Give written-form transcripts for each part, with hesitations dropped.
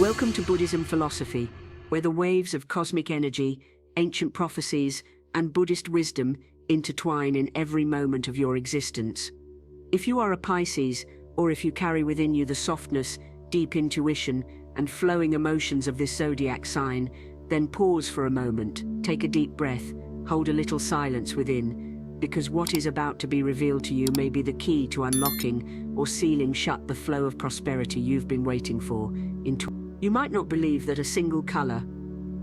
Welcome to Buddhism philosophy, where the waves of cosmic energy, ancient prophecies, and Buddhist wisdom intertwine in every moment of your existence. If you are a Pisces, or if you carry within you the softness, deep intuition, and flowing emotions of this zodiac sign, then pause for a moment, take a deep breath, hold a little silence within, because what is about to be revealed to you may be the key to unlocking or sealing shut the flow of prosperity you've been waiting for. You might not believe that a single color,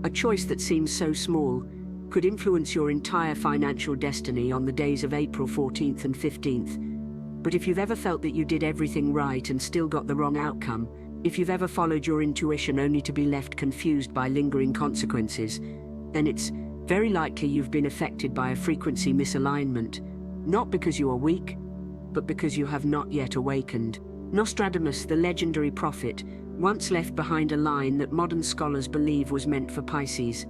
a choice that seems so small, could influence your entire financial destiny on the days of April 14th and 15th. But if you've ever felt that you did everything right and still got the wrong outcome, if you've ever followed your intuition only to be left confused by lingering consequences, then it's very likely you've been affected by a frequency misalignment, not because you are weak, but because you have not yet awakened. Nostradamus, the legendary prophet, once left behind a line that modern scholars believe was meant for Pisces.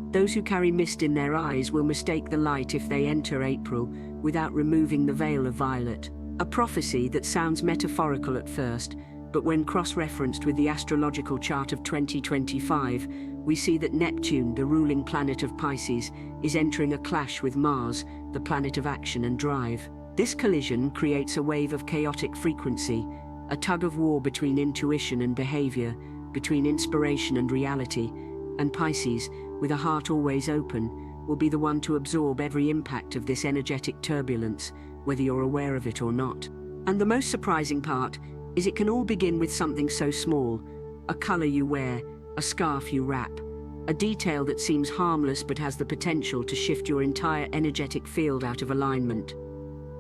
Those who carry mist in their eyes will mistake the light if they enter April without removing the veil of violet. A prophecy that sounds metaphorical at first, but when cross-referenced with the astrological chart of 2025, we see that Neptune, the ruling planet of Pisces, is entering a clash with Mars, the planet of action and drive. This collision creates a wave of chaotic frequency, a tug-of-war between intuition and behavior, between inspiration and reality, and Pisces, with a heart always open, will be the one to absorb every impact of this energetic turbulence, whether you're aware of it or not. And the most surprising part is it can all begin with something so small: a color you wear, a scarf you wrap, a detail that seems harmless but has the potential to shift your entire energetic field out of alignment.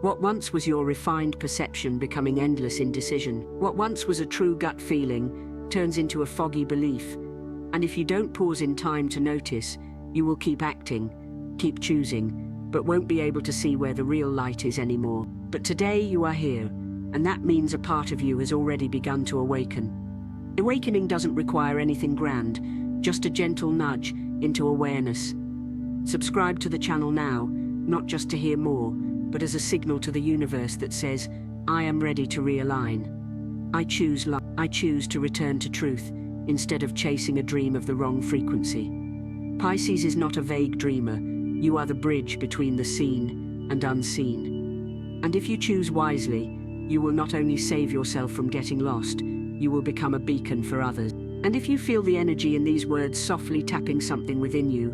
What once was your refined perception becoming endless indecision, what once was a true gut feeling, turns into a foggy belief. And if you don't pause in time to notice, you will keep acting, keep choosing, but won't be able to see where the real light is anymore. But today you are here, and that means a part of you has already begun to awaken. Awakening doesn't require anything grand, just a gentle nudge into awareness. Subscribe to the channel now, not just to hear more, but as a signal to the universe that says, I am ready to realign. I choose love. I choose to return to truth, instead of chasing a dream of the wrong frequency. Pisces is not a vague dreamer. You are the bridge between the seen and unseen. And if you choose wisely, you will not only save yourself from getting lost, you will become a beacon for others. And if you feel the energy in these words softly tapping something within you,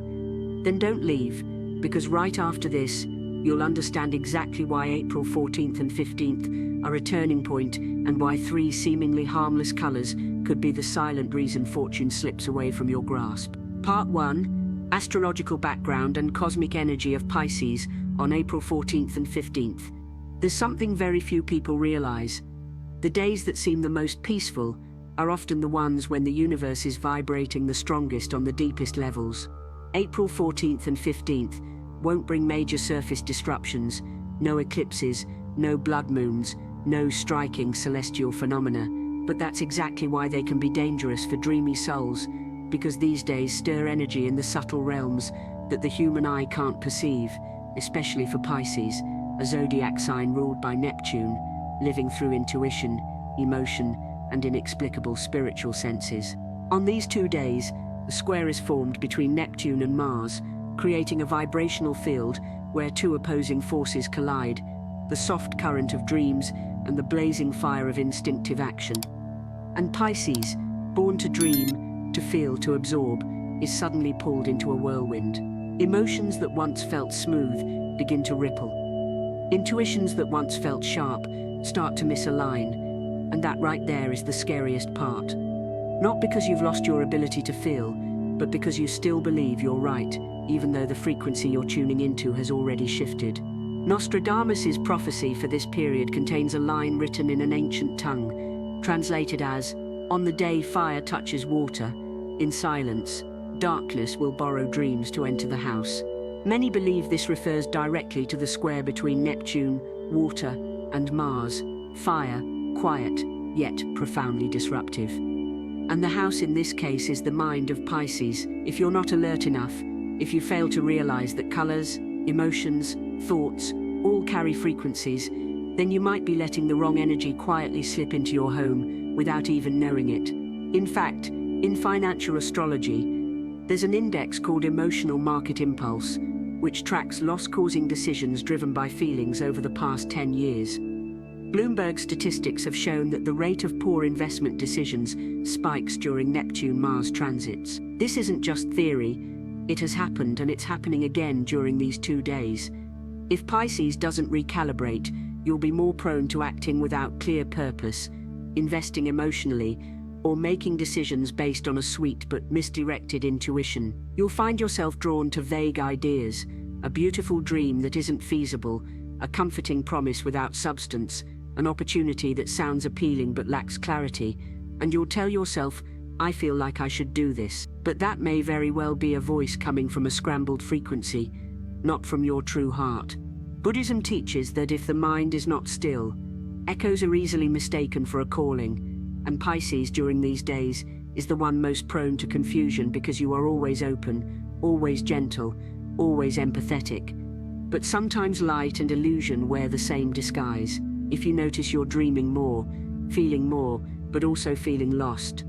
then don't leave, because right after this, you'll understand exactly why April 14th and 15th are a turning point, and why three seemingly harmless colors could be the silent reason fortune slips away from your grasp. Part 1: Astrological background and cosmic energy of Pisces on April 14th and 15th. There's something very few people realize. The days that seem the most peaceful are often the ones when the universe is vibrating the strongest on the deepest levels. April 14th and 15th won't bring major surface disruptions, no eclipses, no blood moons, no striking celestial phenomena, but that's exactly why they can be dangerous for dreamy souls, because these days stir energy in the subtle realms that the human eye can't perceive, especially for Pisces, a zodiac sign ruled by Neptune, living through intuition, emotion, and inexplicable spiritual senses. On these 2 days, a square is formed between Neptune and Mars, creating a vibrational field where two opposing forces collide, the soft current of dreams and the blazing fire of instinctive action. And Pisces, born to dream, to feel, to absorb, is suddenly pulled into a whirlwind. Emotions that once felt smooth begin to ripple. Intuitions that once felt sharp start to misalign, and that right there is the scariest part. Not because you've lost your ability to feel, but because you still believe you're right, even though the frequency you're tuning into has already shifted. Nostradamus's prophecy for this period contains a line written in an ancient tongue, translated as, "On the day fire touches water, in silence, darkness will borrow dreams to enter the house." Many believe this refers directly to the square between Neptune, water, and Mars, fire, quiet, yet profoundly disruptive. And the house in this case is the mind of Pisces. If you're not alert enough, if you fail to realize that colors, emotions, thoughts all carry frequencies, then you might be letting the wrong energy quietly slip into your home without even knowing it. In fact, In financial astrology, there's an index called Emotional Market Impulse, which tracks loss-causing decisions driven by feelings over the past 10 years. Bloomberg statistics have shown that the rate of poor investment decisions spikes during Neptune-Mars transits. This isn't just theory, it has happened, and it's happening again during these 2 days. If Pisces doesn't recalibrate, you'll be more prone to acting without clear purpose, investing emotionally, or making decisions based on a sweet but misdirected intuition. You'll find yourself drawn to vague ideas, a beautiful dream that isn't feasible, a comforting promise without substance, an opportunity that sounds appealing but lacks clarity, and you'll tell yourself, "I feel like I should do this." But that may very well be a voice coming from a scrambled frequency, not from your true heart. Buddhism teaches that if the mind is not still, echoes are easily mistaken for a calling, and Pisces during these days is the one most prone to confusion because you are always open, always gentle, always empathetic. But sometimes light and illusion wear the same disguise. If you notice you're dreaming more, feeling more, but also feeling lost,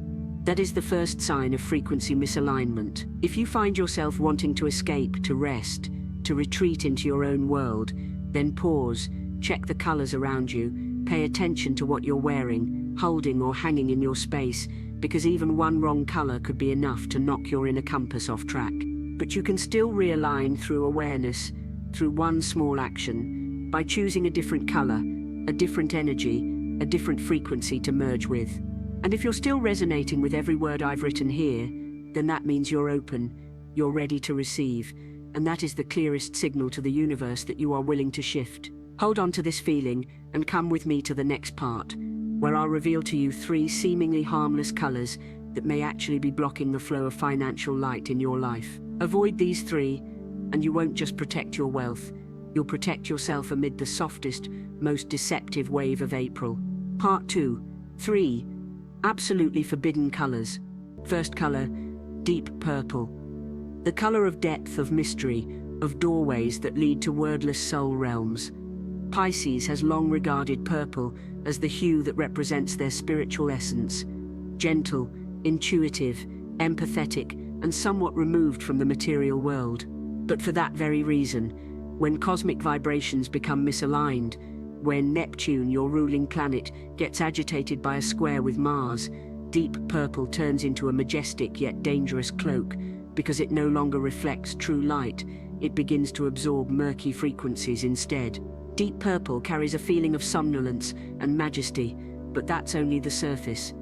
that is the first sign of frequency misalignment. If you find yourself wanting to escape, to rest, to retreat into your own world, then pause, check the colors around you, pay attention to what you're wearing, holding or hanging in your space, because even one wrong color could be enough to knock your inner compass off track. But you can still realign through awareness, through one small action, by choosing a different color, a different energy, a different frequency to merge with. And if you're still resonating with every word I've written here, then that means you're open, you're ready to receive, and that is the clearest signal to the universe that you are willing to shift. Hold on to this feeling and come with me to the next part, where I'll reveal to you 3 seemingly harmless colors that may actually be blocking the flow of financial light in your life. Avoid these 3, and you won't just protect your wealth, you'll protect yourself amid the softest, most deceptive wave of April. Part 2. 3 absolutely forbidden colors. First color, deep purple. The color of depth, of mystery, of doorways that lead to wordless soul realms. Pisces has long regarded purple as the hue that represents their spiritual essence. Gentle, intuitive, empathetic, and somewhat removed from the material world. But for that very reason, when cosmic vibrations become misaligned, when Neptune, your ruling planet, gets agitated by a square with Mars, deep purple turns into a majestic yet dangerous cloak. Because it no longer reflects true light, it begins to absorb murky frequencies instead. Deep purple carries a feeling of somnolence and majesty, but that's only the surface.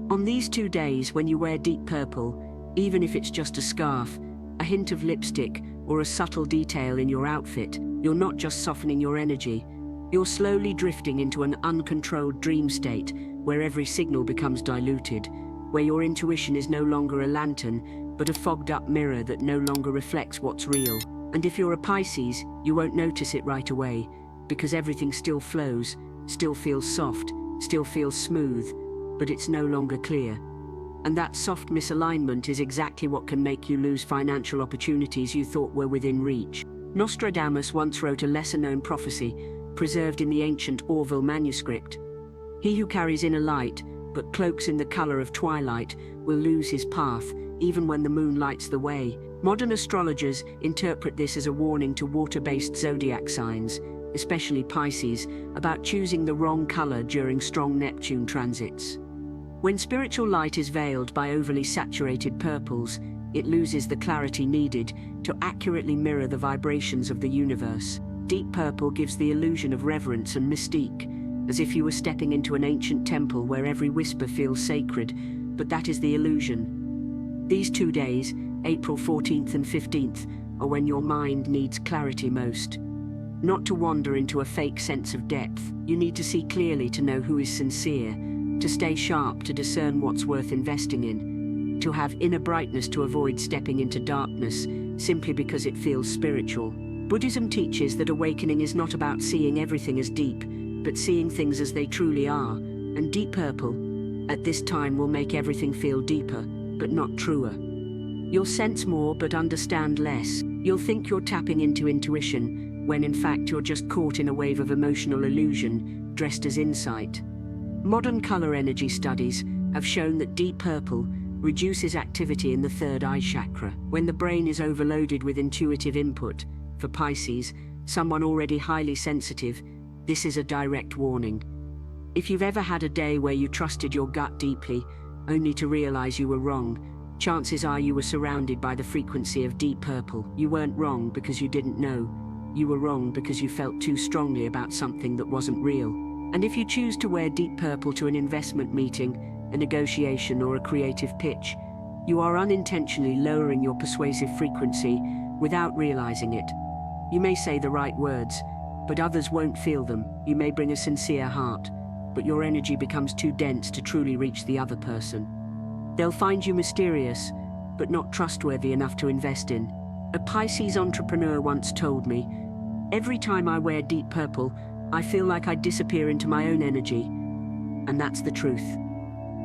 On these 2 days when you wear deep purple, even if it's just a scarf, a hint of lipstick, or a subtle detail in your outfit, you're not just softening your energy, you're slowly drifting into an uncontrolled dream state where every signal becomes diluted, where your intuition is no longer a lantern, but a fogged-up mirror that no longer reflects what's real. And if you're a Pisces, you won't notice it right away, because everything still flows, still feels soft, still feels smooth, but it's no longer clear. And that soft misalignment is exactly what can make you lose financial opportunities you thought were within reach. Nostradamus once wrote a lesser-known prophecy, preserved in the ancient Orville manuscript. He who carries inner light, but cloaks in the color of twilight, will lose his path, even when the moon lights the way. Modern astrologers interpret this as a warning to water-based zodiac signs, especially Pisces, about choosing the wrong color during strong Neptune transits. When spiritual light is veiled by overly saturated purples, it loses the clarity needed to accurately mirror the vibrations of the universe. Deep purple gives the illusion of reverence and mystique, as if you were stepping into an ancient temple where every whisper feels sacred, but that is the illusion. These 2 days, April 14th and 15th, are when your mind needs clarity most. Not to wander into a fake sense of depth, you need to see clearly to know who is sincere, to stay sharp to discern what's worth investing in, to have inner brightness to avoid stepping into darkness simply because it feels spiritual. Buddhism teaches that awakening is not about seeing everything as deep, but seeing things as they truly are, and deep purple, at this time, will make everything feel deeper, but not truer. You'll sense more but understand less. You'll think you're tapping into intuition, when in fact you're just caught in a wave of emotional illusion, dressed as insight. Modern color energy studies have shown that deep purple, reduces activity in the third eye chakra. When the brain is overloaded with intuitive input, for Pisces, someone already highly sensitive, this is a direct warning. If you've ever had a day where you trusted your gut deeply, only to realize you were wrong, chances are you were surrounded by the frequency of deep purple. You weren't wrong because you didn't know. You were wrong because you felt too strongly about something that wasn't real. And if you choose to wear deep purple to an investment meeting, a negotiation, or a creative pitch, you are unintentionally lowering your persuasive frequency without realizing it. You may say the right words, but others won't feel them. You may bring a sincere heart, but your energy becomes too dense to truly reach the other person. They'll find you mysterious, but not trustworthy enough to invest in. A Pisces entrepreneur once told me, "Every time I wear deep purple, I feel like I disappear into my own energy." And that's the truth.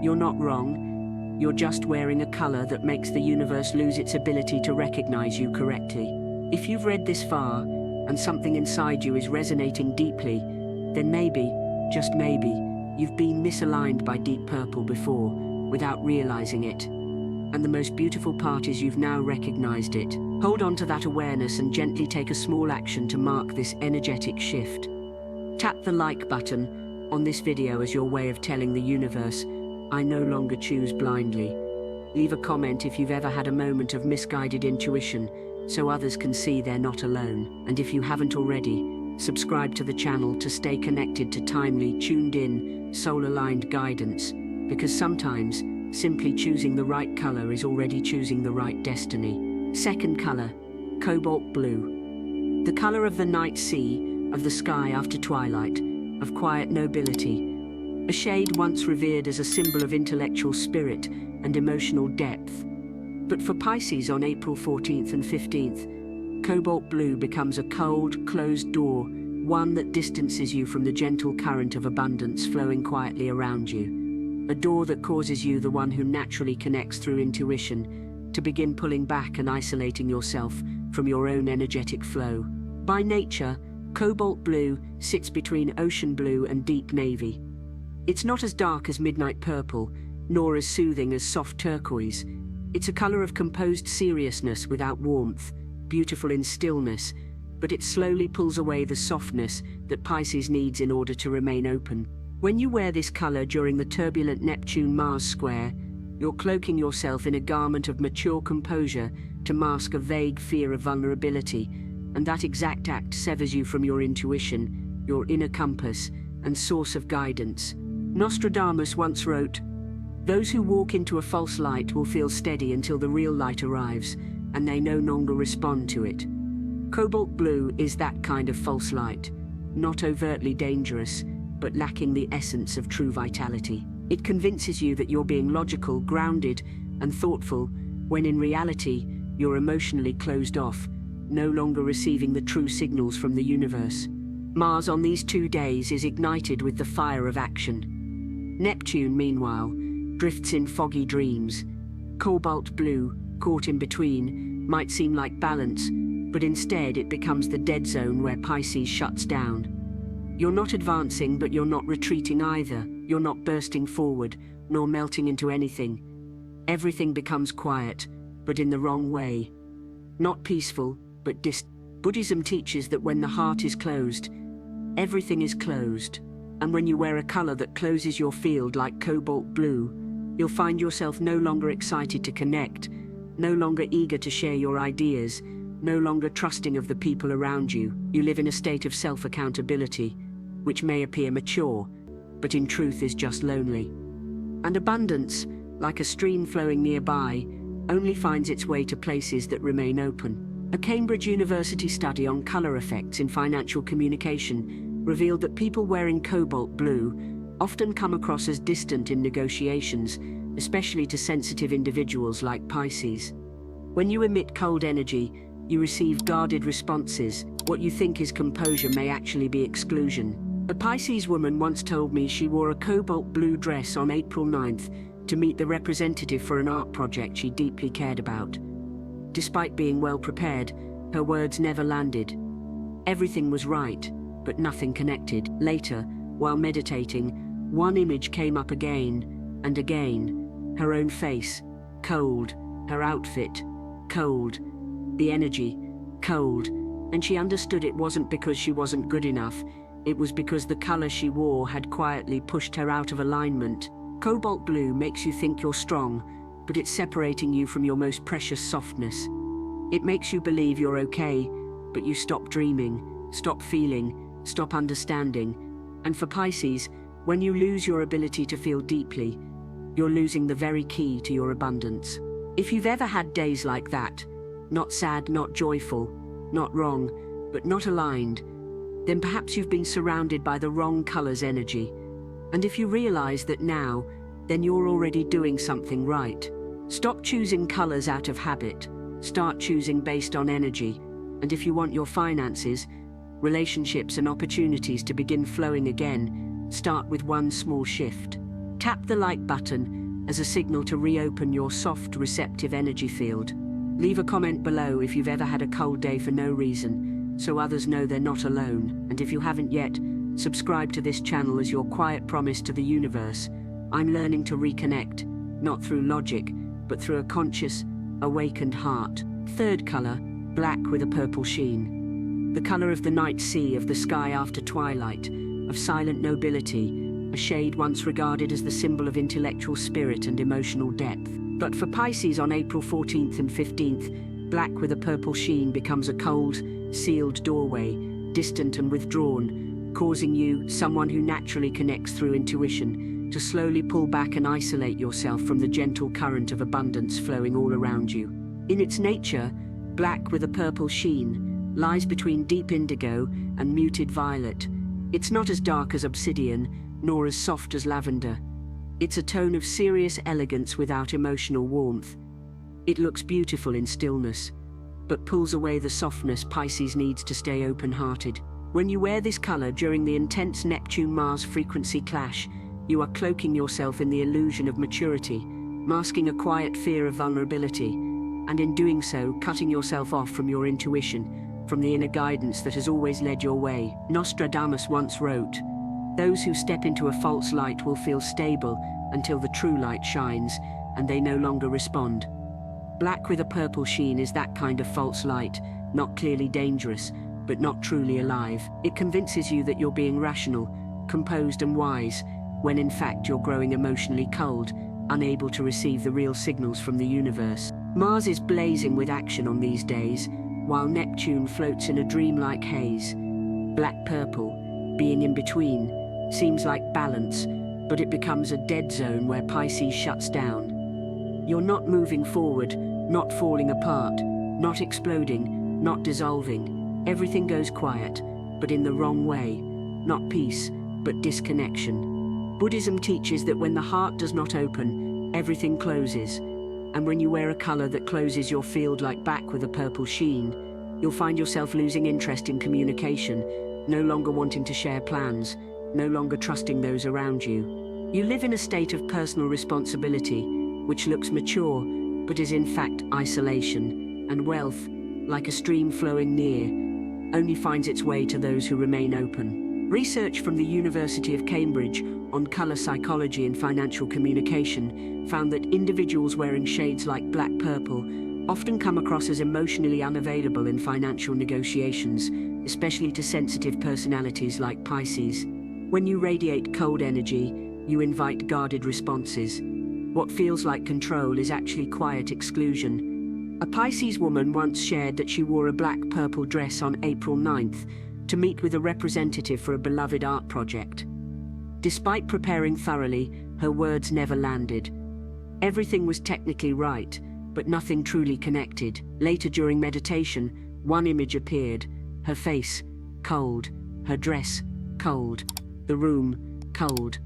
You're not wrong. You're just wearing a color that makes the universe lose its ability to recognize you correctly. If you've read this far, and something inside you is resonating deeply, then maybe, just maybe, you've been misaligned by deep purple before, without realizing it. And the most beautiful part is you've now recognized it. Hold on to that awareness and gently take a small action to mark this energetic shift. Tap the like button on this video as your way of telling the universe, "I no longer choose blindly." Leave a comment if you've ever had a moment of misguided intuition, so others can see they're not alone. And if you haven't already, subscribe to the channel to stay connected to timely, tuned-in, soul-aligned guidance, because sometimes simply choosing the right color is already choosing the right destiny. Second color, cobalt blue. The color of the night sea, of the sky after twilight, of quiet nobility. A shade once revered as a symbol of intellectual spirit and emotional depth. But for Pisces on April 14th and 15th, cobalt blue becomes a cold, closed door, one that distances you from the gentle current of abundance flowing quietly around you. A door that causes you, the one who naturally connects through intuition, to begin pulling back and isolating yourself from your own energetic flow. By nature, cobalt blue sits between ocean blue and deep navy. It's not as dark as midnight purple, nor as soothing as soft turquoise. It's a color of composed seriousness without warmth, beautiful in stillness, but it slowly pulls away the softness that Pisces needs in order to remain open. When you wear this color during the turbulent Neptune-Mars square, you're cloaking yourself in a garment of mature composure to mask a vague fear of vulnerability, and that exact act severs you from your intuition, your inner compass, and source of guidance. Nostradamus once wrote, "Those who walk into a false light will feel steady until the real light arrives, and they no longer respond to it." Cobalt blue is that kind of false light, not overtly dangerous, but lacking the essence of true vitality. It convinces you that you're being logical, grounded, and thoughtful, when in reality, you're emotionally closed off, no longer receiving the true signals from the universe. Mars on these 2 days is ignited with the fire of action. Neptune, meanwhile, drifts in foggy dreams. Cobalt blue, caught in between, might seem like balance, but instead it becomes the dead zone where Pisces shuts down. You're not advancing, but you're not retreating either. You're not bursting forward, nor melting into anything. Everything becomes quiet, but in the wrong way. Not peaceful, but distant. Buddhism teaches that when the heart is closed, everything is closed. And when you wear a color that closes your field like cobalt blue, you'll find yourself no longer excited to connect, no longer eager to share your ideas, no longer trusting of the people around you. You live in a state of self-accountability, which may appear mature, but in truth is just lonely. And abundance, like a stream flowing nearby, only finds its way to places that remain open. A Cambridge University study on color effects in financial communication revealed that people wearing cobalt blue often come across as distant in negotiations, especially to sensitive individuals like Pisces. When you emit cold energy, you receive guarded responses. What you think is composure may actually be exclusion. A Pisces woman once told me she wore a cobalt blue dress on April 9th to meet the representative for an art project she deeply cared about. Despite being well prepared, her words never landed. Everything was right, but nothing connected. Later, while meditating, one image came up again and again, her own face, cold. Her outfit, cold. The energy, cold. And she understood it wasn't because she wasn't good enough. It was because the color she wore had quietly pushed her out of alignment. Cobalt blue makes you think you're strong, but it's separating you from your most precious softness. It makes you believe you're okay, but you stop dreaming, stop feeling, stop understanding. And for Pisces, when you lose your ability to feel deeply, you're losing the very key to your abundance. If you've ever had days like that, not sad, not joyful, not wrong, but not aligned, then perhaps you've been surrounded by the wrong color's energy. And if you realize that now, then you're already doing something right. Stop choosing colors out of habit. Start choosing based on energy. And if you want your finances, relationships and opportunities to begin flowing again, start with one small shift. Tap the like button as a signal to reopen your soft, receptive energy field. Leave a comment below if you've ever had a cold day for no reason, so others know they're not alone. And if you haven't yet, subscribe to this channel as your quiet promise to the universe. I'm learning to reconnect, not through logic, but through a conscious, awakened heart. Third color, black with a purple sheen. The color of the night sea, of the sky after twilight, of silent nobility, a shade once regarded as the symbol of intellectual spirit and emotional depth. But for Pisces on April 14th and 15th, black with a purple sheen becomes a cold, sealed doorway, distant and withdrawn, causing you, someone who naturally connects through intuition, to slowly pull back and isolate yourself from the gentle current of abundance flowing all around you. In its nature, black with a purple sheen lies between deep indigo and muted violet. It's not as dark as obsidian, nor as soft as lavender. It's a tone of serious elegance without emotional warmth. It looks beautiful in stillness, but pulls away the softness Pisces needs to stay open-hearted. When you wear this color during the intense Neptune-Mars frequency clash, you are cloaking yourself in the illusion of maturity, masking a quiet fear of vulnerability, and in doing so, cutting yourself off from your intuition, from the inner guidance that has always led your way. Nostradamus once wrote, "Those who step into a false light will feel stable until the true light shines, and they no longer respond." Black with a purple sheen is that kind of false light, not clearly dangerous, but not truly alive. It convinces you that you're being rational, composed and wise, when in fact you're growing emotionally cold, unable to receive the real signals from the universe. Mars is blazing with action on these days, while Neptune floats in a dreamlike haze. Black-purple, being in between, seems like balance, but it becomes a dead zone where Pisces shuts down. You're not moving forward, not falling apart, not exploding, not dissolving. Everything goes quiet, but in the wrong way. Not peace, but disconnection. Buddhism teaches that when the heart does not open, everything closes. And when you wear a color that closes your field like black with a purple sheen, you'll find yourself losing interest in communication, no longer wanting to share plans, no longer trusting those around you. You live in a state of personal responsibility, which looks mature, but is in fact isolation, and wealth, like a stream flowing near, only finds its way to those who remain open. Research from the University of Cambridge on color psychology and financial communication found that individuals wearing shades like black-purple often come across as emotionally unavailable in financial negotiations, especially to sensitive personalities like Pisces. When you radiate cold energy, you invite guarded responses. What feels like control is actually quiet exclusion. A Pisces woman once shared that she wore a black-purple dress on April 9th to meet with a representative for a beloved art project. Despite preparing thoroughly, her words never landed. Everything was technically right, but nothing truly connected. Later during meditation, one image appeared: her face, cold, her dress, cold, the room, cold.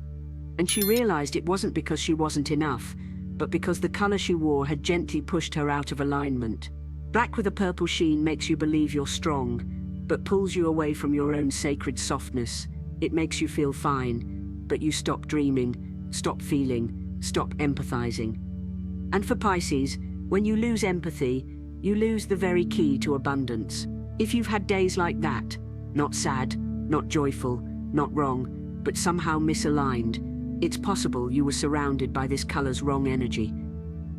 And she realized it wasn't because she wasn't enough, but because the color she wore had gently pushed her out of alignment. Black with a purple sheen makes you believe you're strong, but pulls you away from your own sacred softness. It makes you feel fine, but you stop dreaming, stop feeling, stop empathizing. And for Pisces, when you lose empathy, you lose the very key to abundance. If you've had days like that, not sad, not joyful, not wrong, but somehow misaligned, it's possible you were surrounded by this color's wrong energy.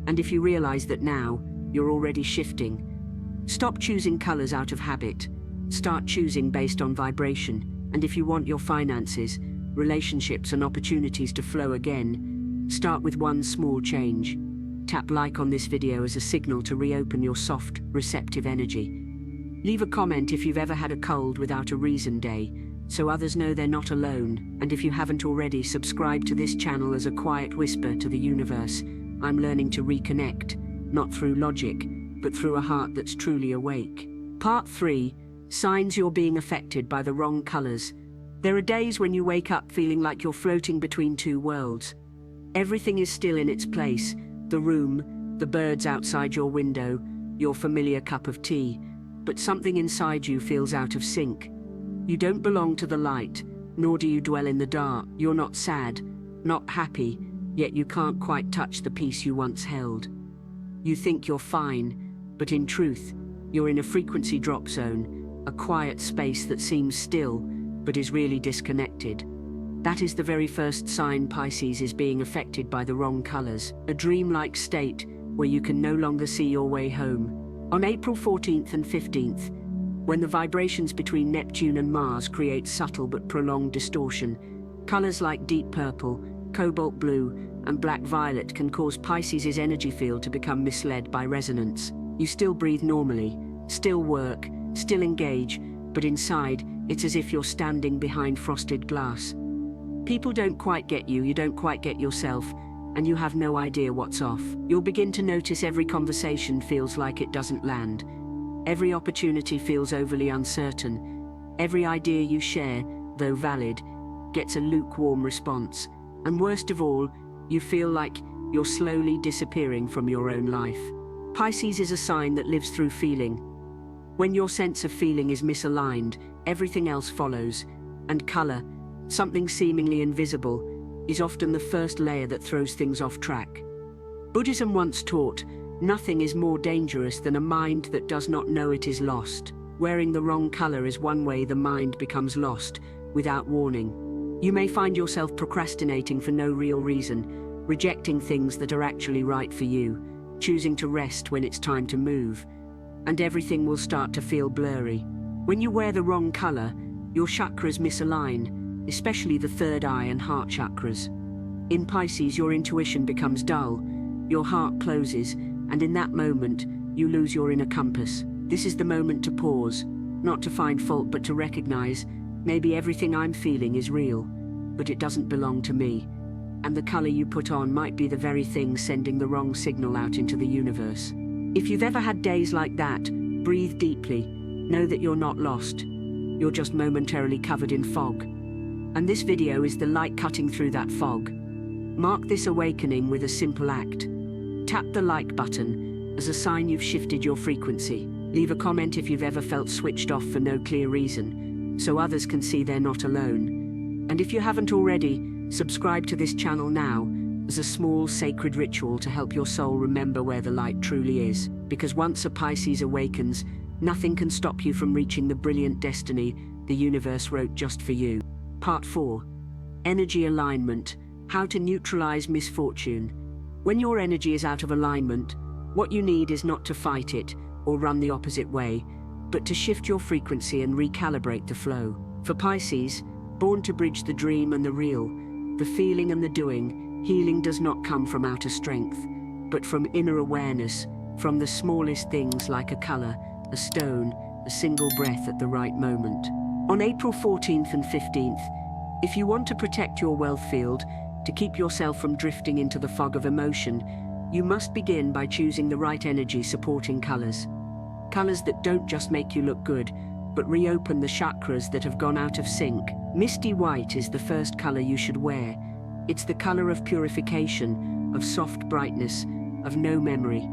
And if you realize that now, you're already shifting. Stop choosing colors out of habit. Start choosing based on vibration. And if you want your finances, relationships and opportunities to flow again, start with one small change. Tap like on this video as a signal to reopen your soft, receptive energy. Leave a comment if you've ever had a cold without a reason day, so others know they're not alone. And if you haven't already, subscribe to this channel as a quiet whisper to the universe. I'm learning to reconnect, not through logic, but through a heart that's truly awake. Part 3. Signs you're being affected by the wrong colors. There are days when you wake up feeling like you're floating between two worlds. Everything is still in its place. The room, the birds outside your window, your familiar cup of tea. But something inside you feels out of sync. You don't belong to the light, nor do you dwell in the dark. You're not sad, not happy, yet you can't quite touch the peace you once held. You think you're fine, but in truth, you're in a frequency drop zone, a quiet space that seems still, but is really disconnected. That is the very first sign Pisces is being affected by the wrong colors, a dreamlike state where you can no longer see your way home. On April 14th and 15th, when the vibrations between Neptune and Mars create subtle but prolonged distortion, colors like deep purple, cobalt blue, and black violet can cause Pisces' energy field to become misled by resonance. You still breathe normally, still work, still engage, but inside, it's as if you're standing behind frosted glass. People don't quite get you, you don't quite get yourself, and you have no idea what's off. You'll begin to notice every conversation feels like it doesn't land. Every opportunity feels overly uncertain. Every idea you share, though valid, gets a lukewarm response. And worst of all, you feel like you're slowly disappearing from your own life. Pisces is a sign that lives through feeling. When your sense of feeling is misaligned, everything else follows. And color, something seemingly invisible, is often the first layer that throws things off track. Buddhism once taught, nothing is more dangerous than a mind that does not know it is lost. Wearing the wrong color is one way the mind becomes lost, without warning. You may find yourself procrastinating for no real reason, rejecting things that are actually right for you, choosing to rest when it's time to move, and everything will start to feel blurry. When you wear the wrong color, your chakras misalign, especially the third eye and heart chakras. In Pisces, your intuition becomes dull, your heart closes, and in that moment, you lose your inner compass. This is the moment to pause, not to find fault but to recognize, maybe everything I'm feeling is real, but it doesn't belong to me. And the color you put on might be the very thing sending the wrong signal out into the universe. If you've ever had days like that, breathe deeply. Know that you're not lost. You're just momentarily covered in fog. And this video is the light cutting through that fog. Mark this awakening with a simple act. Tap the like button as a sign you've shifted your frequency. Leave a comment if you've ever felt switched off for no clear reason, so others can see they're not alone. And if you haven't already, subscribe to this channel now as a small sacred ritual to help your soul remember where the light truly is. Because once a Pisces awakens, nothing can stop you from reaching the brilliant destiny the universe wrote just for you. Part 4. Energy alignment. How to neutralize misfortune. When your energy is out of alignment, what you need is not to fight it or run the opposite way, but to shift your frequency and recalibrate the flow. For Pisces, born to bridge the dream and the real, the feeling and the doing, healing does not come from outer strength, but from inner awareness, from the smallest things like a color, a stone, a single breath at the right moment. On April 14th and 15th, if you want to protect your wealth field, to keep yourself from drifting into the fog of emotion, you must begin by choosing the right energy supporting colors. Colors that don't just make you look good, but reopen the chakras that have gone out of sync. Misty white is the first color you should wear. It's the color of purification, of soft brightness, of no memory.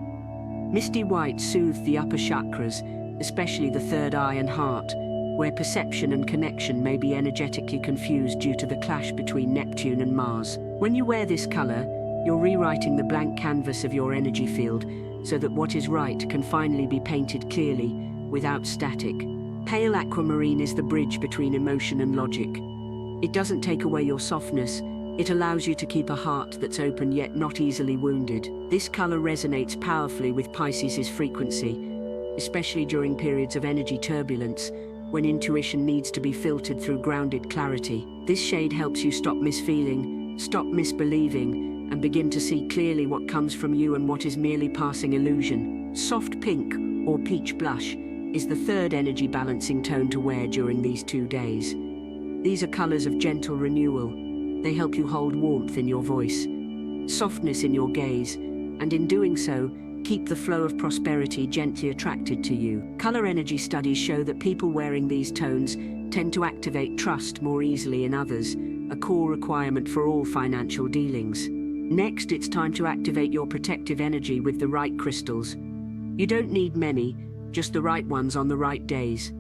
Misty white soothes the upper chakras, especially the third eye and heart, where perception and connection may be energetically confused due to the clash between Neptune and Mars. When you wear this color, you're rewriting the blank canvas of your energy field so that what is right can finally be painted clearly, without static. Pale aquamarine is the bridge between emotion and logic. It doesn't take away your softness, It allows you to keep a heart that's open yet not easily wounded. This color resonates powerfully with Pisces' frequency, especially during periods of energy turbulence, when intuition needs to be filtered through grounded clarity. This shade helps you stop misfeeling, stop misbelieving, and begin to see clearly what comes from you and what is merely passing illusion. Soft pink, or peach blush, is the third energy balancing tone to wear during these 2 days. These are colors of gentle renewal. They help you hold warmth in your voice, softness in your gaze, and in doing so, keep the flow of prosperity gently attracted to you. Color energy studies show that people wearing these tones tend to activate trust more easily in others, a core requirement for all financial dealings. Next, it's time to activate your protective energy with the right crystals. You don't need many, just the right ones on the right days.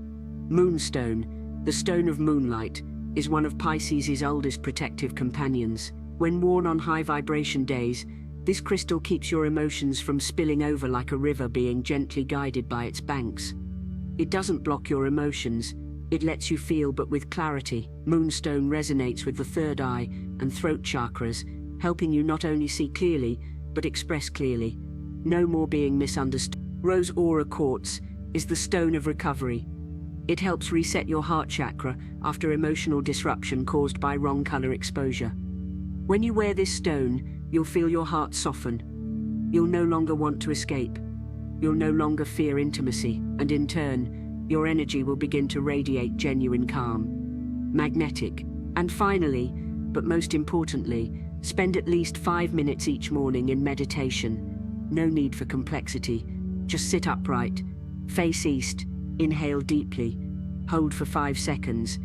Moonstone, the stone of moonlight, is one of Pisces' oldest protective companions. When worn on high vibration days, this crystal keeps your emotions from spilling over like a river being gently guided by its banks. It doesn't block your emotions, it lets you feel but with clarity. Moonstone resonates with the third eye and throat chakras, helping you not only see clearly, but express clearly. No more being misunderstood. Rose Aura Quartz is the stone of recovery. It helps reset your heart chakra after emotional disruption caused by wrong color exposure. When you wear this stone, you'll feel your heart soften. You'll no longer want to escape. You'll no longer fear intimacy, and in turn, your energy will begin to radiate genuine calm. Magnetic. And finally, but most importantly, spend at least 5 minutes each morning in meditation. No need for complexity. Just sit upright, face east, inhale deeply, hold for 5 seconds,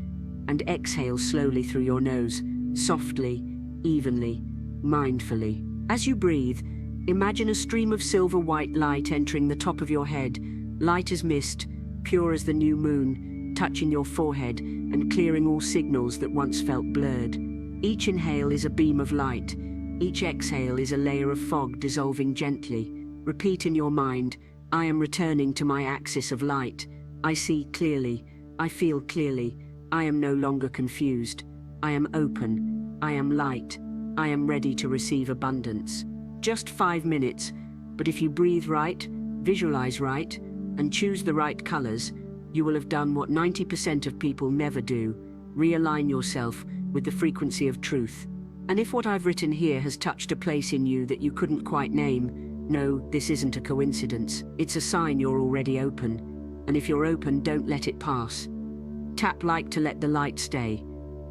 and exhale slowly through your nose, softly, evenly, mindfully. As you breathe, imagine a stream of silver-white light entering the top of your head, light as mist, pure as the new moon, touching your forehead and clearing all signals that once felt blurred. Each inhale is a beam of light. Each exhale is a layer of fog dissolving gently. Repeat in your mind, I am returning to my axis of light. I see clearly. I feel clearly. I am no longer confused. I am open. I am light. I am ready to receive abundance. Just 5 minutes, but if you breathe right, visualize right, and choose the right colors, you will have done what 90% of people never do: realign yourself with the frequency of truth. And if what I've written here has touched a place in you that you couldn't quite name, no, this isn't a coincidence. It's a sign you're already open. And if you're open, don't let it pass. Tap like to let the light stay.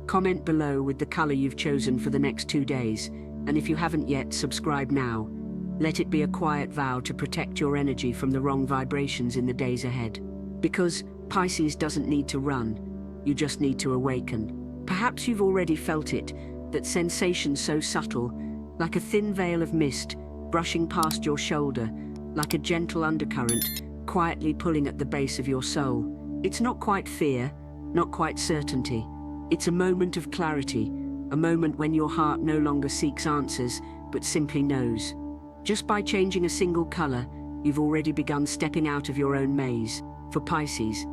Comment below with the color you've chosen for the next 2 days. And if you haven't yet, subscribe now. Let it be a quiet vow to protect your energy from the wrong vibrations in the days ahead. Because Pisces doesn't need to run. You just need to awaken. Perhaps you've already felt it, that sensation so subtle, like a thin veil of mist, brushing past your shoulder, like a gentle undercurrent, quietly pulling at the base of your soul. It's not quite fear, not quite certainty. It's a moment of clarity, a moment when your heart no longer seeks answers, but simply knows. Just by changing a single color, you've already begun stepping out of your own maze. For Pisces,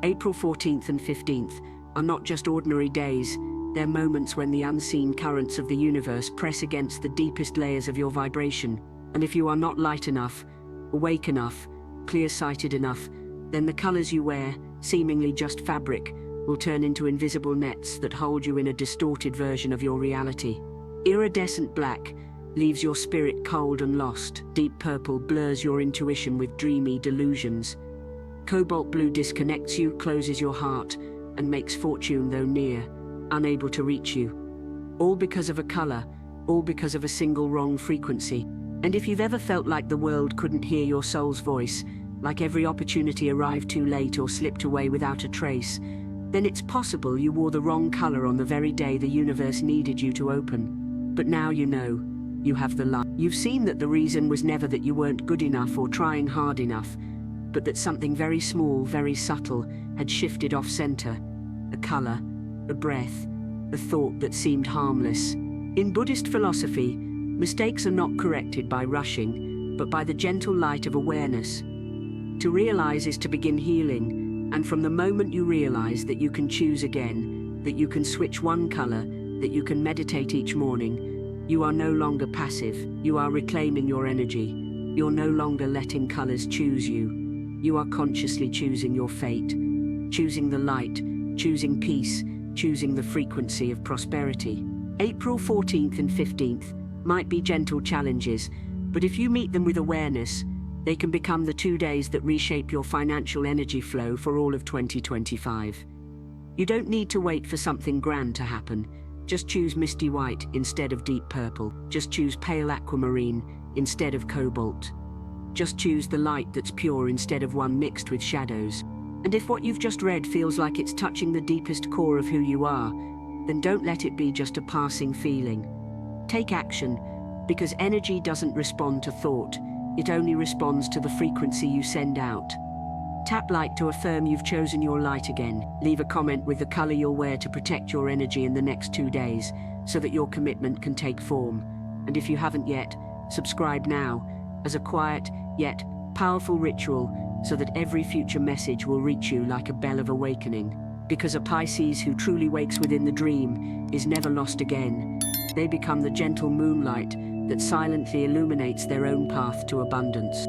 April 14th and 15th are not just ordinary days, they're moments when the unseen currents of the universe press against the deepest layers of your vibration. And if you are not light enough, awake enough, clear-sighted enough, then the colors you wear, seemingly just fabric, will turn into invisible nets that hold you in a distorted version of your reality. Iridescent black leaves your spirit cold and lost. Deep purple blurs your intuition with dreamy delusions. Cobalt blue disconnects you, closes your heart, and makes fortune though near, unable to reach you. All because of a color, all because of a single wrong frequency. And if you've ever felt like the world couldn't hear your soul's voice, like every opportunity arrived too late or slipped away without a trace, then it's possible you wore the wrong color on the very day the universe needed you to open. But now you know, you have the light. You've seen that the reason was never that you weren't good enough or trying hard enough, but that something very small, very subtle, had shifted off-center. A color, a breath, a thought that seemed harmless. In Buddhist philosophy, mistakes are not corrected by rushing, but by the gentle light of awareness. To realize is to begin healing, and from the moment you realize that you can choose again, that you can switch one color, that you can meditate each morning, you are no longer passive. You are reclaiming your energy. You're no longer letting colors choose you. You are consciously choosing your fate, choosing the light, choosing peace, choosing the frequency of prosperity. April 14th and 15th might be gentle challenges, but if you meet them with awareness, they can become the 2 days that reshape your financial energy flow for all of 2025. You don't need to wait for something grand to happen. Just choose misty white instead of deep purple. Just choose pale aquamarine instead of cobalt. Just choose the light that's pure instead of one mixed with shadows. And if what you've just read feels like it's touching the deepest core of who you are, then don't let it be just a passing feeling. Take action, because energy doesn't respond to thought. It only responds to the frequency you send out. Tap like to affirm you've chosen your light again. Leave a comment with the color you'll wear to protect your energy in the next 2 days, so that your commitment can take form. And if you haven't yet, subscribe now, as a quiet yet powerful ritual, so that every future message will reach you like a bell of awakening. Because a Pisces who truly wakes within the dream is never lost again. They become the gentle moonlight that silently illuminates their own path to abundance.